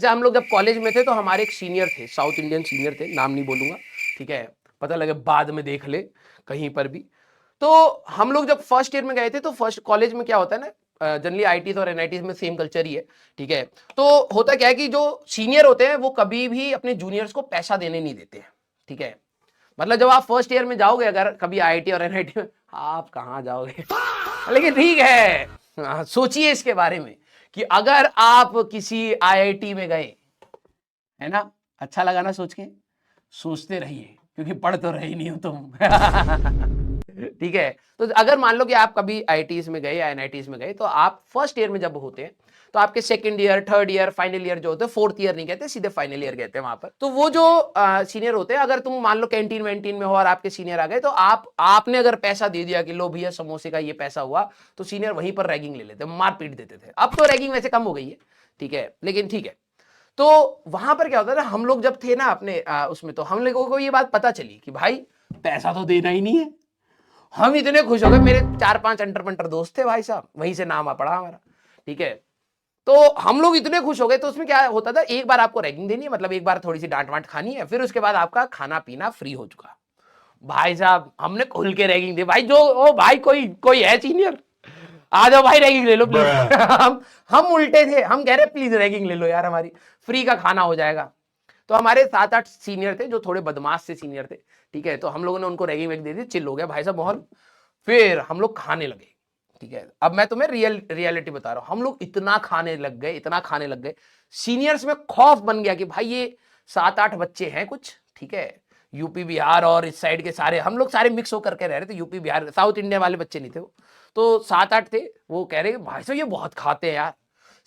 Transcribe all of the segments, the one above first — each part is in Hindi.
जैसे हम लोग जब कॉलेज में थे तो हमारे एक सीनियर थे, साउथ इंडियन सीनियर थे, नाम नहीं बोलूंगा, ठीक है, पता लगे बाद में देख ले कहीं पर भी। तो हम लोग जब फर्स्ट ईयर में गए थे तो फर्स्ट कॉलेज में क्या होता है ना, जनरली आईटीज और एनआईटीज में सेम कल्चर ही है, ठीक है। तो होता क्या है कि जो सीनियर होते हैं वो कभी भी अपने जूनियर्स को पैसा देने नहीं देते हैं, ठीक है। मतलब जब आप फर्स्ट ईयर में जाओगे अगर कभी आईआईटी और एनआईटी में, आप कहाँ जाओगे लेकिन ठीक है, सोचिए इसके बारे में कि अगर आप किसी आईआईटी में गए, है ना, अच्छा लगा ना सोच के, सोचते रहिए क्योंकि पढ़ तो रही नहीं हो तुम ठीक है। तो अगर मान लो कि आप कभी आईआईटीज में गए या एनआईटीज में गए तो आप फर्स्ट ईयर में जब होते हैं तो आपके second year, third year, final year जो होते हैं, फोर्थ ईयर नहीं कहते, सीधे फाइनल ईयर कहते हैं वहां पर। तो वो जो सीनियर होते हैं, अगर तुम मान लो कैंटीन वैंटीन में हो और आपके सीनियर आ गए तो आपने अगर पैसा दे दिया कि लो भैया समोसे का ये पैसा हुआ, तो सीनियर वहीं पर रैगिंग ले लेते, मार पीट देते थे। अब तो रैगिंग वैसे कम हो गई है, ठीक है, लेकिन ठीक है। तो वहां पर क्या होता है ना, हम लोग जब थे ना अपने उसमें, तो हम लोगों को ये बात पता चली कि भाई पैसा तो देना ही नहीं है। हम इतने खुश हो गए, मेरे 4-5 अंटर पंटर दोस्त थे भाई साहब, वहीं से नाम आ पड़ा हमारा, ठीक है। तो हम लोग इतने खुश हो गए। तो उसमें क्या होता था, एक बार आपको रैगिंग देनी है, मतलब एक बार थोड़ी सी डांट वांट खानी है, फिर उसके बाद आपका खाना पीना फ्री हो चुका। भाई साहब हमने खुल के रैगिंग दी भाई, जो ओ भाई कोई कोई है सीनियर, आ जाओ भाई रैगिंग ले लो प्लीज हम उल्टे थे, हम कह रहे प्लीज रैगिंग ले लो यार, हमारी फ्री का खाना हो जाएगा। तो हमारे 7-8 सीनियर थे जो थोड़े बदमाश से सीनियर थे, ठीक है। तो हम लोगों ने उनको रैगिंग वैग दे दी, चिल हो गया भाई साहब माहौल। फिर हम लोग खाने लगे, ठीक है। अब मैं तुम्हें रियलिटी बता रहा हूं, हम लोग इतना खाने लग गए, इतना खाने लग गए, सीनियर्स में खौफ बन गया कि भाई ये 7-8 बच्चे हैं कुछ, ठीक है, यूपी बिहार और इस साइड के सारे, हम लोग सारे मिक्स होकर के रह रहे थे, यूपी बिहार साउथ इंडिया वाले बच्चे नहीं थे वो। तो 7-8 थे, वो कह रहे भाई साहब ये बहुत खाते हैं यार।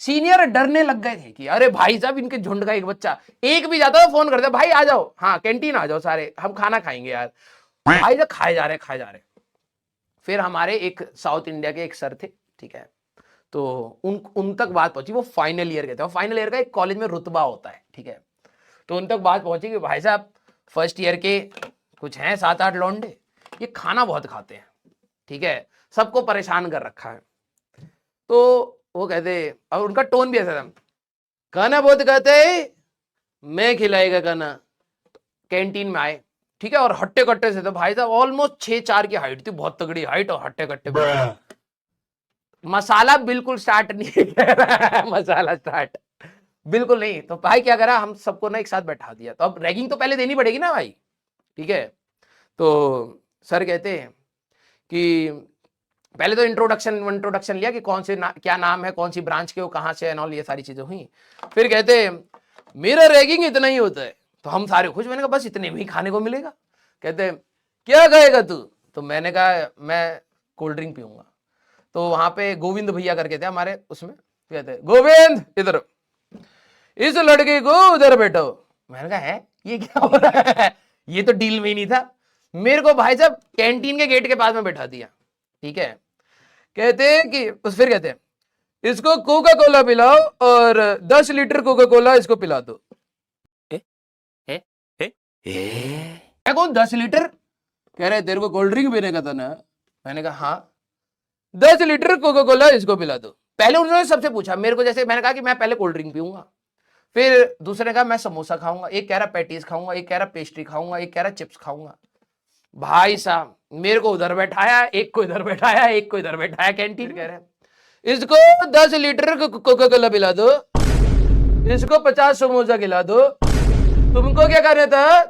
सीनियर डरने लग गए थे कि अरे भाई साहब इनके झुंड का एक बच्चा, एक भी जाता है फोन करते भाई आ जाओ, हाँ कैंटीन आ जाओ सारे, हम खाना खाएंगे यार। भाई साहब खाए जा रहे, खाए जा रहे। फिर हमारे एक साउथ इंडिया के एक सर थे, ठीक है, तो उन तक बात पहुंची, वो फाइनल ईयर के थे, फाइनल ईयर का एक कॉलेज में रुतबा होता है, ठीक है। तो उन तक बात पहुंची कि भाई साहब फर्स्ट ईयर के कुछ हैं 7-8 लौंडे, ये खाना बहुत खाते हैं, ठीक है, सबको परेशान कर रखा है। तो वो कहते, और उनका टोन भी ऐसा था, खाना बहुत खाते है, मैं खिलाएगा खाना। कैंटीन में आए, ठीक है, और हट्टे कट्टे से, तो भाई साहब ऑलमोस्ट 6-4 की हाइट थी, बहुत तगड़ी हाइट, और हट्टे कट्टे। मसाला बिल्कुल स्टार्ट नहीं है मसाला स्टार्ट बिल्कुल नहीं। तो भाई क्या करा, हम सबको ना एक साथ बैठा दिया। तो अब रैगिंग तो पहले देनी पड़ेगी ना भाई, ठीक है। तो सर कहते हैं कि पहले तो इंट्रोडक्शन लिया कि कौन से क्या नाम है, कौन सी ब्रांच के हो, कहां से एंड ऑल, ये सारी चीजें हुई। फिर कहते मेरा रैगिंग इतना ही होता है। तो हम सारे खुश, मैंने कहा बस इतने में ही खाने को मिलेगा। कहते क्या खाएगा तू? तो मैंने कहा मैं कोल्ड ड्रिंक पीऊंगा। तो वहां पे गोविंद भैया करके थे हमारे उसमें, कहते गोविंद इधर, इस लड़के को उधर बैठो। मैंने कहा है ये क्या हो रहा है, ये तो डील में ही नहीं था। मेरे को भाई साहब कैंटीन के गेट के पास में बैठा दिया, ठीक है। कहते हैं कि फिर कहते हैं इसको कोका कोला पिलाओ और 10 लीटर कोका कोला इसको पिला दो। मैं कौन 10 लीटर? कह रहे तेरे को कोल्ड ड्रिंक पीने का था ना। मैंने कहा हाँ। 10 लीटर कोका कोला इसको पिला दो। पहले उन्होंने सबसे पूछा, मेरे को जैसे मैंने कहा कि मैं पहले कोल्ड ड्रिंक पीऊंगा, फिर दूसरे ने कहा मैं समोसा खाऊंगा, एक कह रहा पैटीज खाऊंगा, एक कह रहा पेस्ट्री खाऊंगा, एक कह रहा चिप्स खाऊंगा। भाई साहब मेरे को उधर बैठाया, एक को इधर बैठाया, एक को इधर बैठाया, कैंटीन कह रहे इसको 10 लीटर कोका कोला पिला दो, इसको 50 समोसा खिला दो, तुमको क्या करना था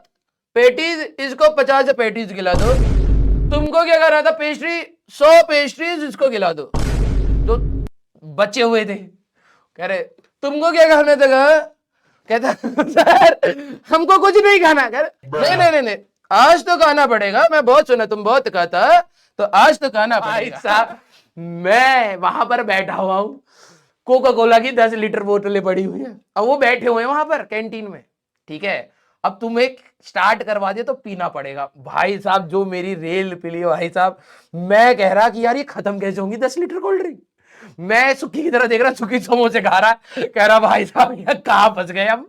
पेटीज, इसको 50 पेटीज खिला दो, तुमको क्या करना था पेस्ट्री, 100 पेस्ट्रीज इसको खिला दो। तो बचे हुए थे, कह रहे तुमको क्या खाना था? कहता सर हमको कुछ नहीं खाना। कह रहे नहीं नहीं, आज तो खाना पड़ेगा, मैं बहुत सुना तुम बहुत खाता, तो आज तो खाना पड़ेगा। साहब मैं वहां पर बैठा हुआ हूं, कोका कोला की 10 लीटर बोतलें पड़ी हुई है, अब वो बैठे हुए हैं वहां पर कैंटीन में, ठीक है। अब तुम एक स्टार्ट करवा दिया तो पीना पड़ेगा। भाई साहब जो मेरी रेल पिली भाई साहब, मैं कह रहा कि यार ये खत्म कैसे होंगी 10 लीटर कोल्ड ड्रिंक। मैं सुखी की तरह देख रहा, सुखी समोसे खा रहा, कह रहा भाई साहब यार कहां फंस गए हम।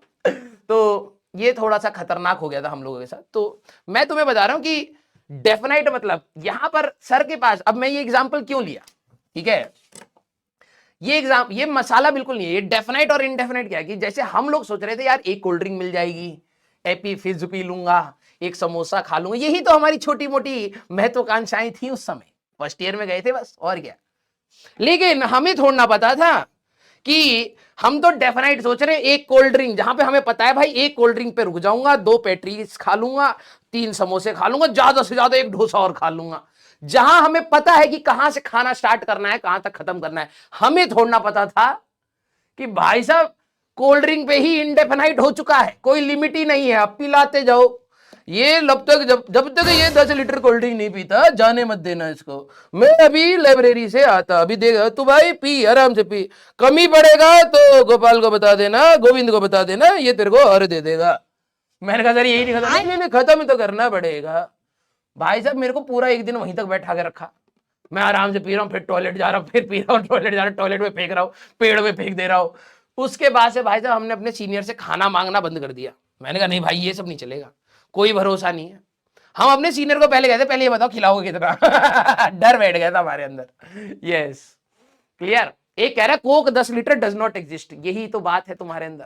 तो ये थोड़ा सा खतरनाक हो गया था हम लोगों के साथ। तो मैं तुम्हें बता रहा हूं कि डेफिनेट मतलब यहां पर सर के पास, अब मैं ये एग्जांपल क्यों लिया, ठीक है, ये मसाला बिल्कुल नहीं है। ये डेफिनेट और इनडेफिनेट क्या है कि जैसे हम लोग सोच रहे थे यार एक कोल्ड ड्रिंक मिल जाएगी, एपी फिज पी लूंगा, एक समोसा खा लूंगा, यही तो हमारी छोटी मोटी महत्वाकांक्षाएं थी उस समय, फर्स्ट ईयर में गए थे बस, और क्या। लेकिन हमें थोड़ा ना पता था कि हम तो डेफिनेट सोच रहे हैं एक कोल्ड ड्रिंक, जहां पे हमें पता है भाई एक कोल्ड ड्रिंक पे रुक जाऊंगा, 2 पैट्रीज खा लूंगा, 3 समोसे खा लूंगा, ज्यादा से ज्यादा एक डोसा और खा लूंगा। जहां हमें पता है कि कहां से खाना स्टार्ट करना है, कहां तक खत्म करना है। हमें थोड़ा ना पता था कि भाई साहब कोल्ड ड्रिंक पे ही इंडेफिनाइट हो चुका है, कोई लिमिट ही नहीं है, अब पिलाते जाओ। ये जब तक ये 10 लीटर कोल्ड ड्रिंक नहीं पीता जाने मत देना इसको। मैं अभी लाइब्रेरी से आता, अभी देगा तू भाई, पी आराम से पी, कमी पड़ेगा तो गोपाल को बता देना, गोविंद को बता देना, ये तेरे को और दे देगा। मैंने कहा सर यही नहीं खत्म, नहीं खत्म तो करना पड़ेगा। भाई साहब मेरे को पूरा एक दिन वहीं तक बैठा के रखा, मैं आराम से पी रहा हूँ, फिर टॉयलेट जा रहा हूँ, फिर पी रहा हूँ, टॉयलेट जा रहा हूँ, टॉयलेट में फेंक रहा हूँ, पेड़ में फेंक दे रहा हूँ। उसके बाद से भाई साहब हमने अपने सीनियर से खाना मांगना बंद कर दिया। मैंने कहा नहीं भाई ये सब नहीं चलेगा, कोई भरोसा नहीं है। हम अपने सीनियर को पहले कहते पहले ये बताओ खिलाओगे कितना डर बैठ गया था हमारे अंदर। Yes clear. एक कह रहा है Coke 10 litre does not exist, यही तो बात है तुम्हारे अंदर।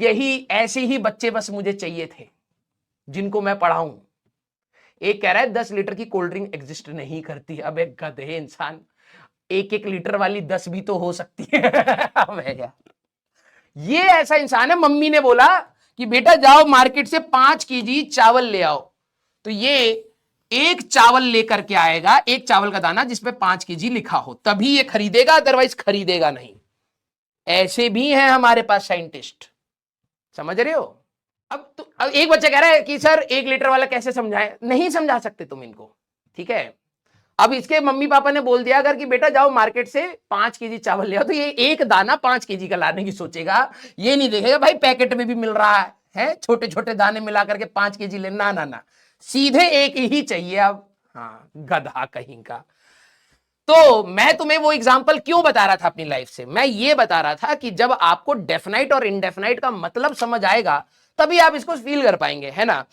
यही ऐसे ही बच्चे बस मुझे चाहिए थे जिनको मैं पढ़ाऊं। एक कह रहा है 10 लीटर की कोल्ड ड्रिंक एग्जिस्ट नहीं करती। अब एक गधे इंसान, 1-1 लीटर वाली 10 भी तो हो सकती है। अबे यार ये ऐसा इंसान है, मम्मी ने बोला कि बेटा जाओ मार्केट से 5 केजी चावल ले आओ, तो ये एक चावल लेकर के आएगा, एक चावल का दाना जिसपे 5 केजी लिखा हो, तभी ये खरीदेगा, अदरवाइज खरीदेगा नहीं। ऐसे भी हैं हमारे पास साइंटिस्ट, समझ रहे हो। अब एक बच्चा कह रहा है कि सर 1 लीटर वाला कैसे समझाएं, नहीं समझा सकते तुम इनको, ठीक है। अब इसके मम्मी पापा ने बोल दिया अगर कि बेटा जाओ मार्केट से 5 केजी चावल ले आओ, तो ये एक दाना 5 केजी का लाने की सोचेगा, ये नहीं देखेगा भाई पैकेट में भी मिल रहा है छोटे छोटे दाने मिला करके 5 केजी लेना, ना ना, सीधे एक ही चाहिए। अब हाँ गधा कहीं का। तो मैं तुम्हें वो एग्जांपल क्यों बता रहा था अपनी लाइफ से, मैं ये बता रहा था कि जब आपको डेफिनाइट और इनडेफिनाइट का मतलब समझ आएगा तभी आप इसको फील कर पाएंगे, है ना।